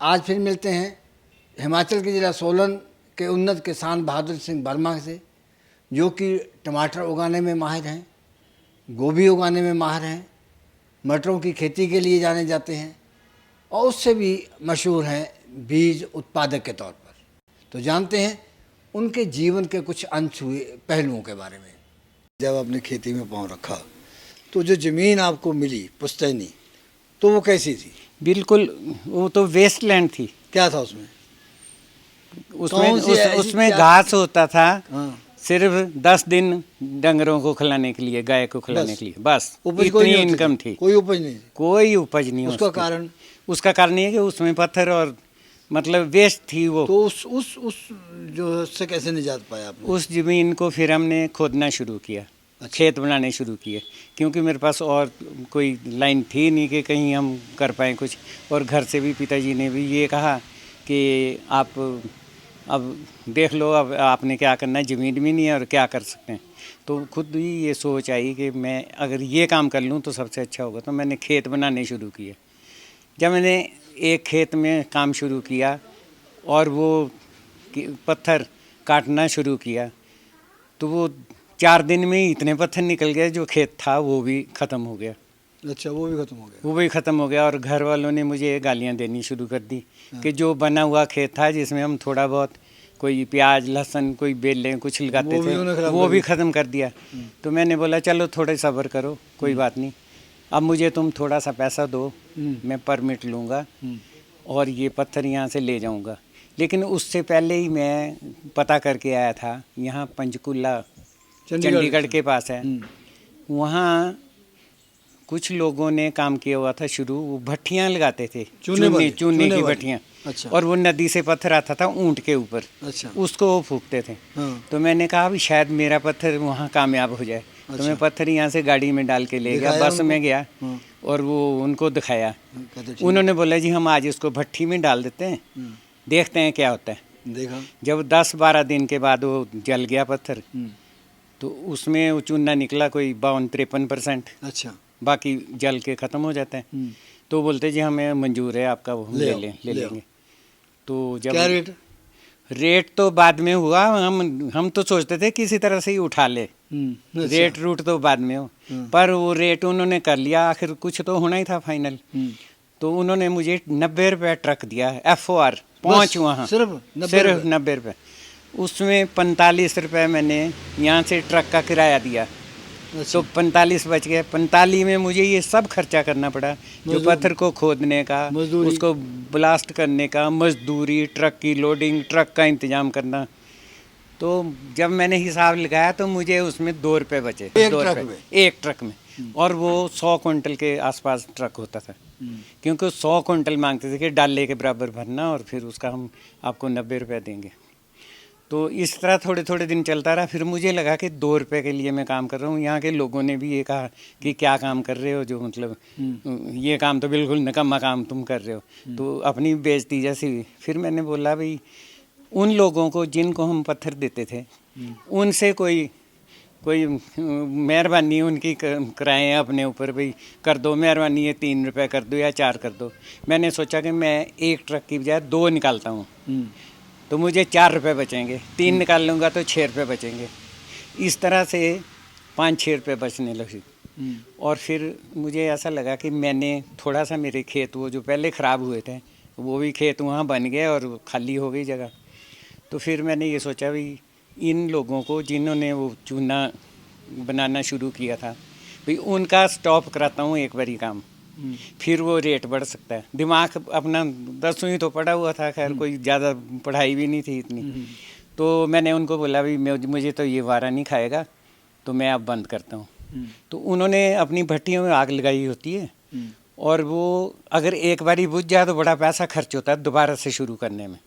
आज फिर मिलते हैं हिमाचल के ज़िला सोलन के उन्नत किसान बहादुर सिंह वर्मा से, जो कि टमाटर उगाने में माहिर हैं, गोभी उगाने में माहिर हैं, मटरों की खेती के लिए जाने जाते हैं और उससे भी मशहूर हैं बीज उत्पादक के तौर पर। तो जानते हैं उनके जीवन के कुछ अनछुए पहलुओं के बारे में। जब आपने खेती में पाँव रखा तो जो ज़मीन आपको मिली पुश्तैनी, तो वो कैसी थी? बिल्कुल, वो तो वेस्ट लैंड थी। क्या था उसमें? उसमें घास होता था। हाँ। सिर्फ 10 दिन डंगरों को खिलाने के लिए, गाय को खिलाने के लिए, बस इतनी इनकम थी। कोई उपज नहीं थी। कोई उपज नहीं। उसका कारण ये है कि उसमें पत्थर और मतलब वेस्ट थी वो। तो उस जो से कैसे निजात पाया आपने? उस जमीन को फिर हमने खोदना शुरू किया। अच्छा। खेत बनाने शुरू किए, क्योंकि मेरे पास और कोई लाइन थी नहीं कि कहीं हम कर पाएँ कुछ। और घर से भी पिताजी ने भी ये कहा कि आप अब देख लो, अब आपने क्या करना है, ज़मीन भी नहीं है और क्या कर सकते हैं। तो खुद ही ये सोच आई कि मैं अगर ये काम कर लूँ तो सबसे अच्छा होगा। तो मैंने खेत बनाने शुरू किए। जब मैंने एक खेत में काम शुरू किया और वो पत्थर काटना शुरू किया, तो वो 4 दिन में ही इतने पत्थर निकल गए, जो खेत था वो भी ख़त्म हो गया। अच्छा, वो भी ख़त्म हो गया? वो भी ख़त्म हो गया। और घर वालों ने मुझे गालियाँ देनी शुरू कर दी कि जो बना हुआ खेत था, जिसमें हम थोड़ा बहुत कोई प्याज लहसुन कोई बेलें कुछ लगाते थे, वो भी ख़त्म कर दिया। तो मैंने बोला चलो थोड़े सब्र करो, कोई बात नहीं, अब मुझे तुम थोड़ा सा पैसा दो, मैं परमिट लूँगा और ये पत्थर यहाँ से ले जाऊँगा। लेकिन उससे पहले ही मैं पता करके आया था, यहाँ पंचकूला चंडीगढ़ के पास है, वहाँ कुछ लोगों ने काम किया हुआ था शुरू। वो भट्टियाँ लगाते थे, चूने की भट्टियाँ। अच्छा। और वो नदी से पत्थर आता था ऊंट के ऊपर। अच्छा। उसको वो फूकते थे। हाँ। तो मैंने कहा भी शायद मेरा पत्थर वहाँ कामयाब हो जाए। अच्छा। तो मैं पत्थर यहाँ से गाड़ी में डाल के ले गया, बस में गया। हाँ। और वो उनको दिखाया। उन्होंने बोला जी हम आज इसको भट्टी में डाल देते हैं, देखते हैं क्या होता है। देखा। जब 10-12 दिन के बाद वो जल गया पत्थर, तो उसमें वो चूना निकला कोई 52-53%। अच्छा। बाकी जल के ख़त्म हो जाते हैं। तो बोलते जी हमें मंजूर है आपका, वो ले लेंगे। तो जब क्या रेट तो बाद में हुआ, हम तो सोचते थे किसी तरह से ही उठा ले। रेट रूट तो बाद में हो, पर वो रेट उन्होंने कर लिया, आखिर कुछ तो होना ही था फाइनल। तो उन्होंने मुझे 90 रुपये ट्रक दिया, FOR पहुँच वहाँ सिर्फ 90 रुपये। उसमें 45 रुपये मैंने यहाँ से ट्रक का किराया दिया। अच्छा। तो 45 बच गए। 45 में मुझे ये सब खर्चा करना पड़ा, जो पत्थर को खोदने का, उसको ब्लास्ट करने का, मजदूरी, ट्रक की लोडिंग, ट्रक का इंतज़ाम करना। तो जब मैंने हिसाब लगाया तो मुझे उसमें 2 रुपये बचे, 2 रुपये एक ट्रक में। और वो 100 कुंटल के आसपास ट्रक होता था, क्योंकि 100 कुंटल मांगते थे कि डाले के बराबर भरना और फिर उसका हम आपको 90 रुपये देंगे। तो इस तरह थोड़े थोड़े दिन चलता रहा। फिर मुझे लगा कि 2 रुपये के लिए मैं काम कर रहा हूँ। यहाँ के लोगों ने भी ये कहा कि क्या काम कर रहे हो, जो मतलब ये काम तो बिल्कुल निकम्मा काम तुम कर रहे हो। तो अपनी बेइज्जती जैसी हुई। फिर मैंने बोला भाई उन लोगों को जिनको हम पत्थर देते थे, उनसे कोई मेहरबानी उनकी कराएं अपने ऊपर, भाई कर दो मेहरबानी, ये 3 रुपये कर दो या 4 कर दो। मैंने सोचा कि मैं एक ट्रक की बजाय 2 निकालता हूँ, तो मुझे 4 रुपये बचेंगे। 3 निकाल लूँगा तो 6 रुपये बचेंगे। इस तरह से 5-6 रुपये बचने लगे। और फिर मुझे ऐसा लगा कि मैंने थोड़ा सा मेरे खेत वो जो पहले ख़राब हुए थे, वो भी खेत वहाँ बन गए और खाली हो गई जगह। तो फिर मैंने ये सोचा भाई इन लोगों को जिन्होंने वो चूना बनाना शुरू किया था, भाई उनका स्टॉप कराता हूँ एक बारी काम, फिर वो रेट बढ़ सकता है। दिमाग अपना 10वीं तो पढ़ा हुआ था, खैर कोई ज़्यादा पढ़ाई भी नहीं थी इतनी। तो मैंने उनको बोला भाई मुझे तो ये वारा नहीं खाएगा, तो मैं अब बंद करता हूँ। तो उन्होंने अपनी भट्टियों में आग लगाई होती है, और वो अगर एक बारी बुझ जाए तो बड़ा पैसा खर्च होता है दोबारा से शुरू करने में।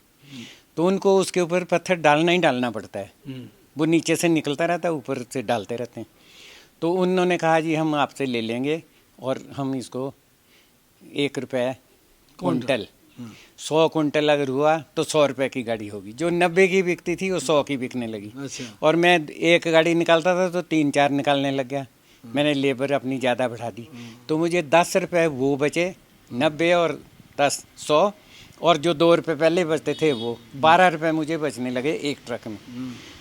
तो उनको उसके ऊपर पत्थर डालना ही डालना पड़ता है। वो नीचे से निकलता रहता है, ऊपर से डालते रहते हैं। तो उन्होंने कहा जी हम आपसे ले लेंगे और हम इसको 1 रुपये कुंटल, 100 कुंटल अगर हुआ तो 100 रुपये की गाड़ी होगी। जो 90 की बिकती थी वो 100 की बिकने लगी। अच्छा। और मैं एक गाड़ी निकालता था तो 3-4 निकालने लग गया। मैंने लेबर अपनी ज़्यादा बढ़ा दी, तो मुझे 10 रुपये वो बचे, 90 और 10 100, और जो 2 रुपये पहले बचते थे वो 12 रुपये मुझे बचने लगे एक ट्रक में।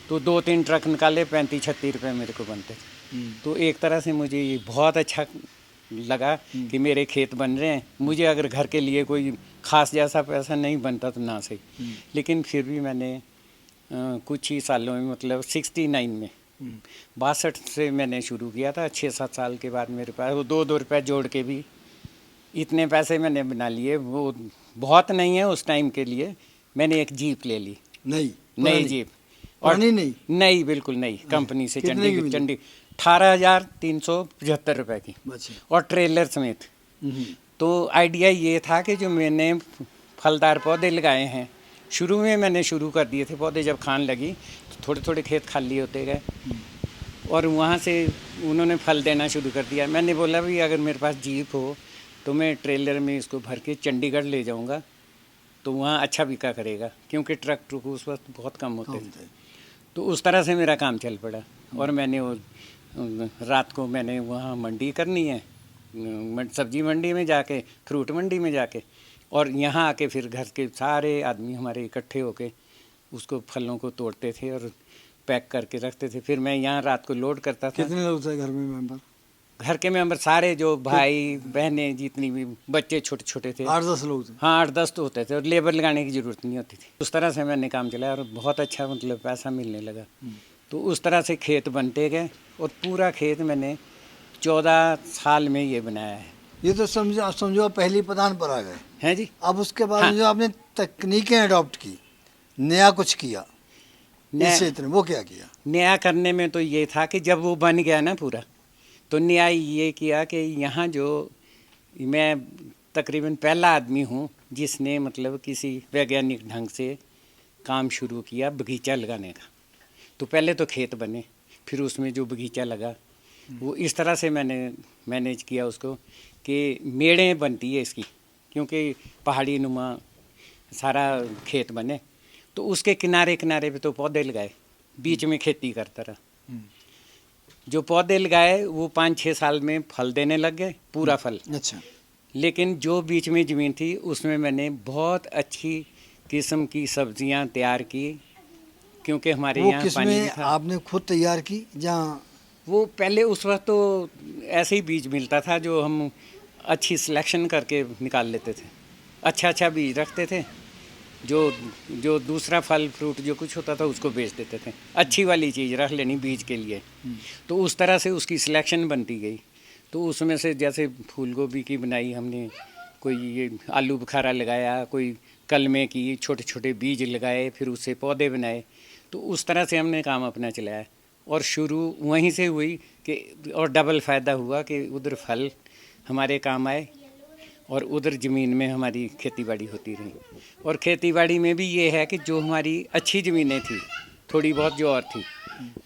तो 2-3 ट्रक निकाले, 35-36 रुपये मेरे को बनते थे। तो एक तरह से मुझे ये बहुत अच्छा लगा कि मेरे खेत बन रहे हैं। मुझे अगर घर के लिए कोई खास जैसा पैसा नहीं बनता तो ना सही, लेकिन फिर भी मैंने कुछ ही सालों में, मतलब 69 में, 62 से मैंने शुरू किया था। 6-7 साल के बाद मेरे पास वो 2-2 रुपये जोड़ के भी इतने पैसे मैंने बना लिए। वो बहुत नहीं है उस टाइम के लिए। मैंने एक जीप ले ली, नई जीप, और नई बिल्कुल नई, कंपनी से, चंडी 18,375 रुपये की, और ट्रेलर समेत। तो आइडिया ये था कि जो मैंने फलदार पौधे लगाए हैं, शुरू में मैंने शुरू कर दिए थे पौधे, जब खान लगी तो थोड़े थोड़े खेत खाली होते गए, और वहाँ से उन्होंने फल देना शुरू कर दिया। मैंने बोला भी अगर मेरे पास जीप हो तो मैं ट्रेलर में इसको भर के चंडीगढ़ ले जाऊँगा, तो वहाँ अच्छा बिका करेगा, क्योंकि ट्रक उस वक्त बहुत कम होते थे। तो उस तरह से मेरा काम चल पड़ा, और मैंने वो रात को मैंने वहाँ मंडी करनी है, सब्जी मंडी में जाके, फ्रूट मंडी में जाके, और यहाँ आके फिर घर के सारे आदमी हमारे इकट्ठे होके उसको फलों को तोड़ते थे और पैक करके रखते थे। फिर मैं यहाँ रात को लोड करता था। कितने लोग थे घर में मेंबर? घर के मेंबर सारे, जो भाई बहनें जितनी भी, बच्चे छोटे छोटे थे, 8-10 लोग थे। हाँ 8-10 तो होते थे, और लेबर लगाने की ज़रूरत नहीं होती थी। उस तरह से मैंने काम चलाया और बहुत अच्छा, मतलब पैसा मिलने लगा। तो उस तरह से खेत बनते गए, और पूरा खेत मैंने 14 साल में ये बनाया है। ये तो समझो पहली प्रधान पर आ गए हैं जी। अब उसके बाद हाँ। जो आपने तकनीकें अडॉप्ट की, नया कुछ किया इस क्षेत्र में, वो क्या किया? नया करने में तो ये था कि जब वो बन गया ना पूरा, तो नया ये किया कि यहाँ जो मैं तकरीबन पहला आदमी हूँ जिसने, मतलब किसी वैज्ञानिक ढंग से काम शुरू किया बगीचा लगाने का। तो पहले तो खेत बने, फिर उसमें जो बगीचा लगा, वो इस तरह से मैंने मैनेज किया उसको कि मेड़ें बनती है इसकी, क्योंकि पहाड़ी नुमा सारा खेत बने। तो उसके किनारे किनारे पे तो पौधे लगाए, बीच में खेती करता रहा। जो पौधे लगाए वो 5-6 साल में फल देने लग गए, पूरा फल। अच्छा। लेकिन जो बीच में ज़मीन थी उसमें मैंने बहुत अच्छी किस्म की सब्जियां तैयार की, क्योंकि हमारे यहाँ पानी नहीं था। आपने खुद तैयार की? जहाँ वो पहले उस वक्त तो ऐसे ही बीज मिलता था, जो हम अच्छी सिलेक्शन करके निकाल लेते थे, अच्छा बीज रखते थे। जो दूसरा फल फ्रूट जो कुछ होता था उसको बेच देते थे, अच्छी वाली चीज़ रख लेनी बीज के लिए। तो उस तरह से उसकी सिलेक्शन बनती गई। तो उसमें से जैसे फूल गोभी की बनाई हमने, कोई ये आलू बुखारा लगाया, कोई कलमे की छोटे छोटे बीज लगाए, फिर उससे पौधे बनाए। तो उस तरह से हमने काम अपना चलाया, और शुरू वहीं से हुई कि, और डबल फ़ायदा हुआ कि उधर फल हमारे काम आए और उधर ज़मीन में हमारी खेतीबाड़ी होती रही। और खेतीबाड़ी में भी ये है कि जो हमारी अच्छी ज़मीनें थी, थोड़ी बहुत जो और थी,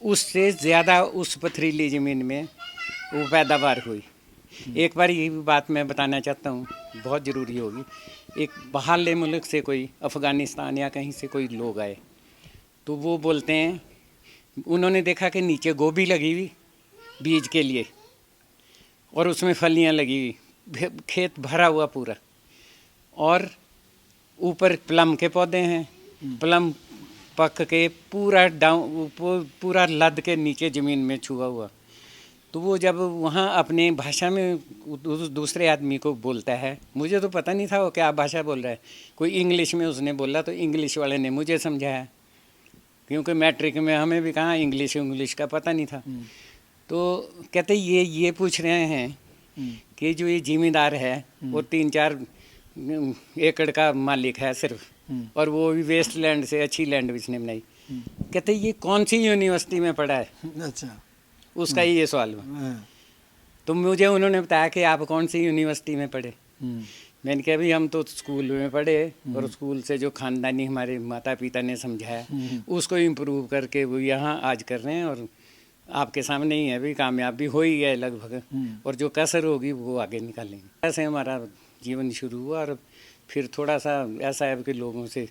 उससे ज़्यादा उस पथरीली ज़मीन में वो पैदावार हुई। एक बार ये भी बात मैं बताना चाहता हूँ, बहुत ज़रूरी होगी। एक बाहरले मुल्क से कोई, अफ़गानिस्तान या कहीं से कोई लोग आए, तो वो बोलते हैं, उन्होंने देखा कि नीचे गोभी लगी हुई बीज के लिए, और उसमें फलियाँ लगी हुई, खेत भरा हुआ पूरा, और ऊपर प्लम के पौधे हैं, प्लम पक के पूरा पूरा लद के नीचे ज़मीन में छुआ हुआ। तो वो जब वहाँ अपने भाषा में दूसरे आदमी को बोलता है, मुझे तो पता नहीं था वो क्या भाषा बोल रहा है, कोई इंग्लिश में उसने बोला, तो इंग्लिश वाले ने मुझे समझाया, क्योंकि मैट्रिक में हमें भी कहाँ इंग्लिश का पता नहीं था। तो कहते ये पूछ रहे हैं कि जो ये जिम्मेदार है वो 3-4 एकड़ का मालिक है सिर्फ, और वो भी वेस्ट लैंड से, अच्छी लैंड इसने बनाई। कहते ये कौन सी यूनिवर्सिटी में पढ़ा है? अच्छा, उसका ही ये सवाल हुआ। तो मुझे उन्होंने बताया कि आप कौन सी यूनिवर्सिटी में पढ़े। मैंने कहा भाई हम तो स्कूल में पढ़े, और स्कूल से जो खानदानी हमारे माता पिता ने समझाया उसको इम्प्रूव करके वो यहाँ आज कर रहे हैं, और आपके सामने ही है, भी कामयाबी हो ही है लगभग, और जो कसर होगी वो आगे निकालेंगे। ऐसे हमारा जीवन शुरू हुआ, और फिर थोड़ा सा ऐसा है कि लोगों से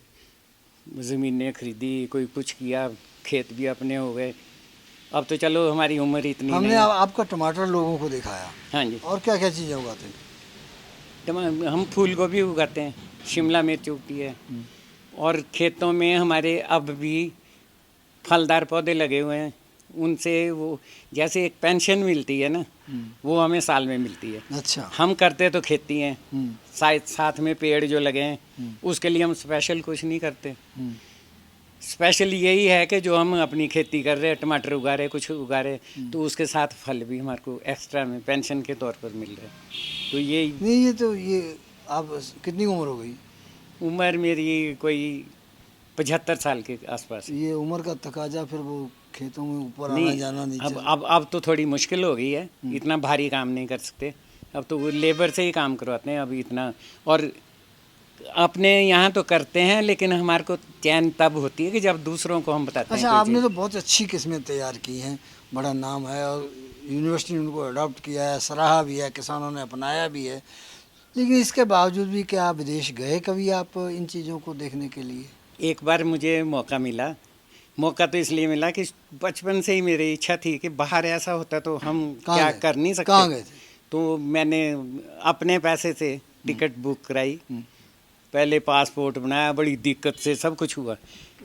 ज़मीनें खरीदी, कोई कुछ किया, खेत भी अपने हो गए। अब तो चलो हमारी उम्र इतनी हमने नहीं। आपका टमाटर लोगों को दिखाया। हाँ जी। और क्या क्या चीज़ें उगाते हैं? हम फूल गोभी उगाते हैं, शिमला मिर्च उगती है, और खेतों में हमारे अब भी फलदार पौधे लगे हुए हैं। उनसे वो जैसे एक पेंशन मिलती है ना, वो हमें साल में मिलती है। अच्छा। हम करते तो खेती हैं, साथ में पेड़ जो लगे हैं उसके लिए हम स्पेशल कुछ नहीं करते। स्पेशल यही है कि जो हम अपनी खेती कर रहे हैं, टमाटर उगा रहे, कुछ उगा रहे, तो उसके साथ फल भी हमारे को एक्स्ट्रा में पेंशन के तौर पर मिल रहा है। तो ये नहीं, ये आप कितनी उम्र हो गई? उम्र मेरी कोई 75 साल के आसपास है। ये उम्र का तकाजा फिर वो खेतों में ऊपर आना नहीं, जाना नहीं अब तो थोड़ी मुश्किल हो गई है, इतना भारी काम नहीं कर सकते। अब तो वो लेबर से ही काम करवाते हैं अभी इतना। और अपने यहाँ तो करते हैं, लेकिन हमारे को चैन तब होती है कि जब दूसरों को हम बताते हैं। अच्छा, कोई आपने चीज़। तो बहुत अच्छी किस्में तैयार की हैं, बड़ा नाम है, और यूनिवर्सिटी ने उनको अडॉप्ट किया है, सराहा भी है, किसानों ने अपनाया भी है। लेकिन इसके बावजूद भी क्या आप विदेश गए कभी आप इन चीज़ों को देखने के लिए? एक बार मुझे मौका मिला। मौका तो इसलिए मिला कि बचपन से ही मेरी इच्छा थी कि बाहर ऐसा होता तो हम क्या कर नहीं सकते। कहाँ गए थे? तो मैंने अपने पैसे से टिकट बुक कराई, पहले पासपोर्ट बनाया, बड़ी दिक्कत से सब कुछ हुआ,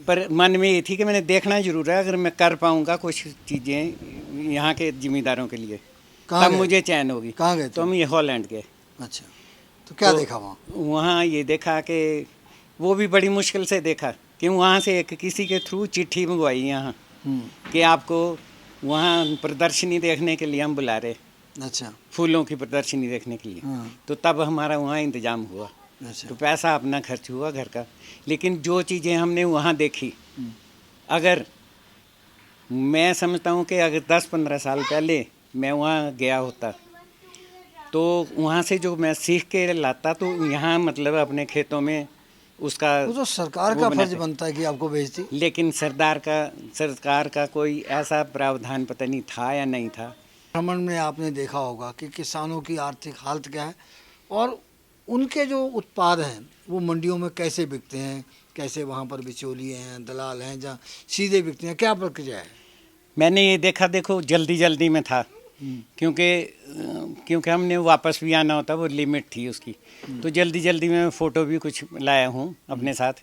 पर मन में ये थी कि मैंने देखना जरूर है, अगर मैं कर पाऊँगा कुछ चीज़ें यहाँ के जिम्मेदारों के लिए कहाँ तब गए? मुझे चैन होगी। कहाँ गए थे? तो हम ये हॉलैंड गए। अच्छा, तो क्या तो देखा वहाँ? वहाँ ये देखा कि वो भी बड़ी मुश्किल से देखा कि वहाँ से एक किसी के थ्रू चिट्ठी मंगवाई यहाँ कि आपको वहाँ प्रदर्शनी देखने के लिए हम बुला रहे, अच्छा। फूलों की प्रदर्शनी देखने के लिए। हाँ। तो तब हमारा वहाँ इंतजाम हुआ। अच्छा। तो पैसा अपना खर्च हुआ घर का, लेकिन जो चीज़ें हमने वहाँ देखी, अगर मैं समझता हूँ कि अगर 10-15 साल पहले मैं वहाँ गया होता तो वहाँ से जो मैं सीख के लाता तो यहाँ मतलब अपने खेतों में उसका वो तो सरकार वो का बनाते। फर्ज बनता है कि आपको भेजती। लेकिन सरकार का कोई ऐसा प्रावधान पता नहीं था या नहीं था। भ्रमण में आपने देखा होगा कि किसानों की आर्थिक हालत क्या है और उनके जो उत्पाद हैं वो मंडियों में कैसे बिकते हैं, कैसे वहाँ पर बिचौलिए हैं, दलाल हैं, जहाँ सीधे बिकते हैं, क्या प्रक्रिया है? मैंने ये देखा, देखो जल्दी में था, क्योंकि हमने वापस भी आना होता, वो लिमिट थी उसकी। तो जल्दी में फ़ोटो भी कुछ लाया हूँ अपने साथ।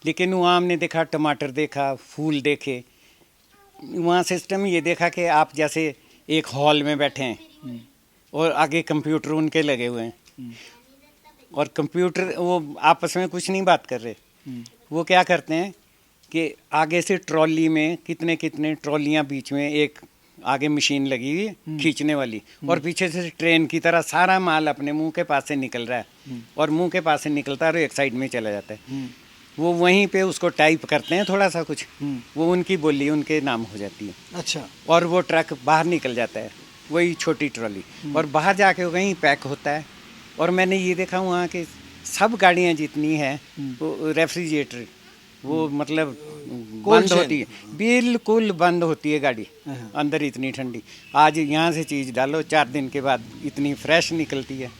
लेकिन वहाँ हमने देखा, टमाटर देखा, फूल देखे। वहाँ सिस्टम ये देखा कि आप जैसे एक हॉल में बैठे हैं और आगे कंप्यूटर उनके लगे हुए हैं, और कंप्यूटर वो आपस में कुछ नहीं बात कर रहे। वो क्या करते हैं कि आगे से ट्रॉली में कितने ट्रॉलियाँ, बीच में एक आगे मशीन लगी हुई है खींचने वाली, और पीछे से ट्रेन की तरह सारा माल अपने मुंह के पास से निकल रहा है, और मुंह के पास से निकलता है और एक साइड में चला जाता है। वो वहीं पे उसको टाइप करते हैं थोड़ा सा कुछ, वो उनकी बोली उनके नाम हो जाती है। अच्छा। और वो ट्रक बाहर निकल जाता है, वही छोटी ट्रॉली, और बाहर जाके वहीं पैक होता है। और मैंने ये देखा वहाँ के सब गाड़ियाँ जितनी हैं वो रेफ्रिजरेटर, वो मतलब बंद होती है, बिल्कुल बंद होती है गाड़ी, अंदर इतनी ठंडी। आज यहाँ से चीज़ डालो 4 दिन के बाद इतनी फ्रेश निकलती है,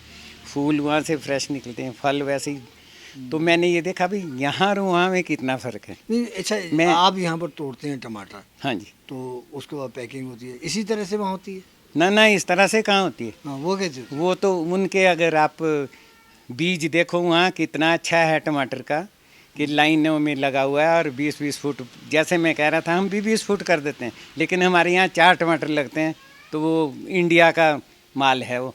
फूल वहाँ से फ्रेश निकलते हैं, फल वैसे ही। तो मैंने ये देखा भी यहाँ और वहाँ में कितना फ़र्क है। नहीं, अच्छा, आप यहाँ पर तोड़ते हैं टमाटर? हाँ जी। तो उसके बाद पैकिंग होती है, इसी तरह से वहाँ होती है? ना, इस तरह से कहाँ होती है। हाँ, वो कैसे? वो तो उनके, अगर आप बीज देखो वहाँ कितना अच्छा है टमाटर का, कि लाइनों में लगा हुआ है, और 20-20 फुट, जैसे मैं कह रहा था हम भी 20 फुट कर देते हैं, लेकिन हमारे यहाँ 4 टमाटर लगते हैं। तो वो इंडिया का माल है। वो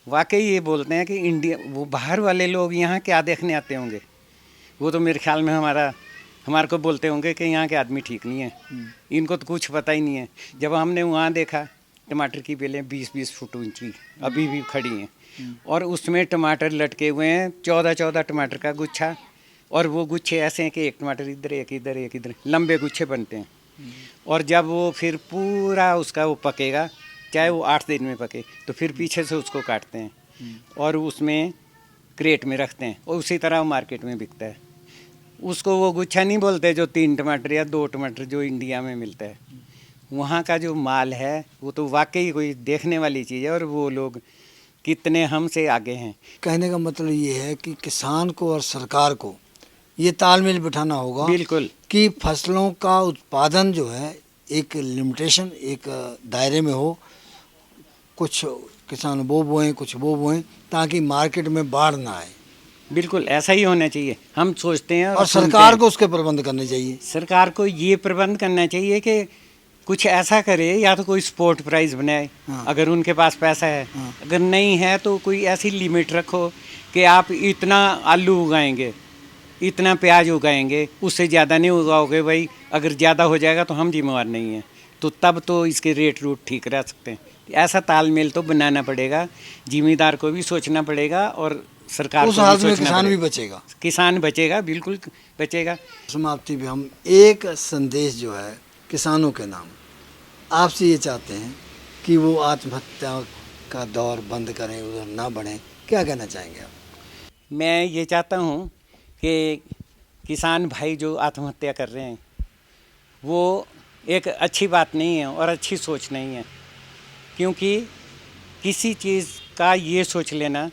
वाकई ये बोलते हैं कि इंडिया, वो बाहर वाले लोग यहाँ क्या देखने आते होंगे, वो तो मेरे ख्याल में हमारे को बोलते होंगे कि यहाँ के आदमी ठीक नहीं है, इनको तो कुछ पता ही नहीं है। जब हमने वहाँ देखा टमाटर की बेलें 20-20 फुट ऊंची अभी भी खड़ी हैं, और उसमें टमाटर लटके हुए हैं, 14 टमाटर का गुच्छा, और वो गुच्छे ऐसे हैं कि एक टमाटर इधर, एक इधर, एक इधर, लंबे गुच्छे बनते हैं। और जब वो फिर पूरा उसका वो पकेगा, चाहे वो 8 दिन में पके, तो फिर पीछे से उसको काटते हैं और उसमें क्रेट में रखते हैं, और उसी तरह वो मार्केट में बिकता है। उसको वो गुच्छा नहीं बोलते जो 3 टमाटर या 2 टमाटर जो इंडिया में मिलता है। वहाँ का जो माल है वो तो वाकई कोई देखने वाली चीज़ है, और वो लोग कितने हमसे आगे हैं। कहने का मतलब ये है कि किसान को और सरकार को ये तालमेल बिठाना होगा, बिल्कुल, कि फसलों का उत्पादन जो है एक लिमिटेशन, एक दायरे में हो, कुछ किसान वो बोएं, कुछ वो बोएं, ताकि मार्केट में बाढ़ ना आए। बिल्कुल ऐसा ही होना चाहिए। हम सोचते हैं और सुनते सरकार हैं। को उसके प्रबंध करने चाहिए। सरकार को ये प्रबंध करना चाहिए कि कुछ ऐसा करे, या तो कोई स्पोर्ट प्राइज बनाए हाँ। अगर उनके पास पैसा है। हाँ। अगर नहीं है तो कोई ऐसी लिमिट रखो कि आप इतना आलू उगाएंगे, इतना प्याज उगाएंगे, उससे ज़्यादा नहीं उगाओगे भाई, अगर ज़्यादा हो जाएगा तो हम जिम्मेवार नहीं हैं। तो तब तो इसके रेट रूट ठीक रह सकते हैं। ऐसा तालमेल तो बनाना पड़ेगा, जिम्मेदार को भी सोचना पड़ेगा और सरकार उस को हालत भी में सोचना किसान भी पड़ेगा। बचेगा। किसान बचेगा, बिल्कुल बचेगा। समाप्ति में हम एक संदेश जो है किसानों के नाम आपसे ये चाहते हैं कि वो आत्महत्या का दौर बंद करें, उधर ना बढ़ें, क्या कहना चाहेंगे आप? मैं ये चाहता हूँ कि किसान भाई जो आत्महत्या कर रहे हैं वो एक अच्छी बात नहीं है और अच्छी सोच नहीं है। क्योंकि किसी चीज़ का ये सोच लेना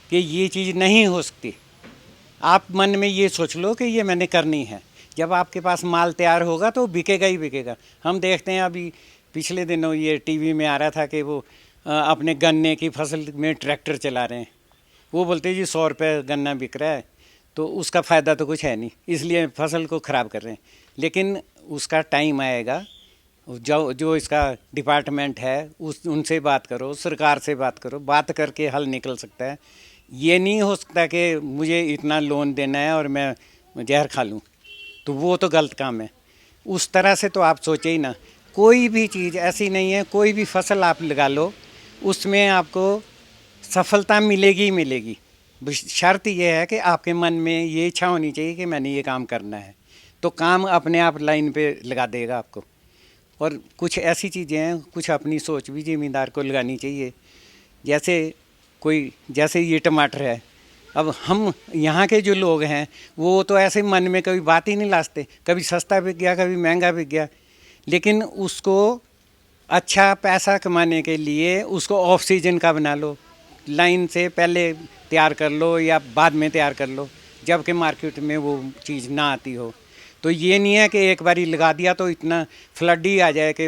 कि ये चीज़ नहीं हो सकती, आप मन में ये सोच लो कि ये मैंने करनी है। जब आपके पास माल तैयार होगा तो बिकेगा ही बिकेगा। हम देखते हैं अभी पिछले दिनों ये टीवी में आ रहा था कि वो अपने गन्ने की फसल में ट्रैक्टर चला रहे हैं। वो बोलते हैं जी 100 रुपये गन्ना बिक रहा है, तो उसका फ़ायदा तो कुछ है नहीं, इसलिए फसल को ख़राब कर रहे हैं। लेकिन उसका टाइम आएगा, जो इसका डिपार्टमेंट है उनसे बात करो, सरकार से बात करो, बात करके हल निकल सकता है। ये नहीं हो सकता कि मुझे इतना लोन देना है और मैं जहर खा लूँ, तो वो तो गलत काम है। उस तरह से तो आप सोचे ही ना। कोई भी चीज़ ऐसी नहीं है, कोई भी फसल आप लगा लो उसमें आपको सफलता मिलेगी ही मिलेगी। शर्त यह है कि आपके मन में ये इच्छा होनी चाहिए कि मैंने ये काम करना है, तो काम अपने आप लाइन पे लगा देगा आपको। और कुछ ऐसी चीज़ें हैं, कुछ अपनी सोच भी ज़मींदार को लगानी चाहिए। जैसे ये टमाटर है, अब हम यहाँ के जो लोग हैं वो तो ऐसे मन में कभी बात ही नहीं लाते, कभी सस्ता बिक गया, कभी महंगा बिक गया। लेकिन उसको अच्छा पैसा कमाने के लिए उसको ऑफ सीजन का बना लो, लाइन से पहले तैयार कर लो या बाद में तैयार कर लो, जबकि मार्केट में वो चीज़ ना आती हो। तो ये नहीं है कि एक बारी लगा दिया तो इतना फ्लड ही आ जाए कि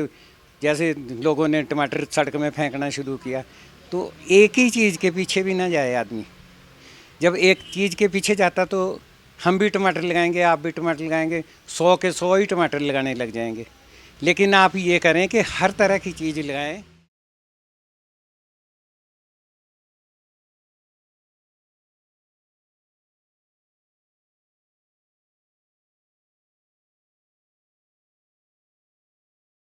जैसे लोगों ने टमाटर सड़क में फेंकना शुरू किया। तो एक ही चीज़ के पीछे भी ना जाए आदमी। जब एक चीज़ के पीछे जाता तो हम भी टमाटर लगाएंगे, आप भी टमाटर लगाएंगे, 100 के 100 ही टमाटर लगाने लग जाएंगे। लेकिन आप ये करें कि हर तरह की चीज़ लगाएं।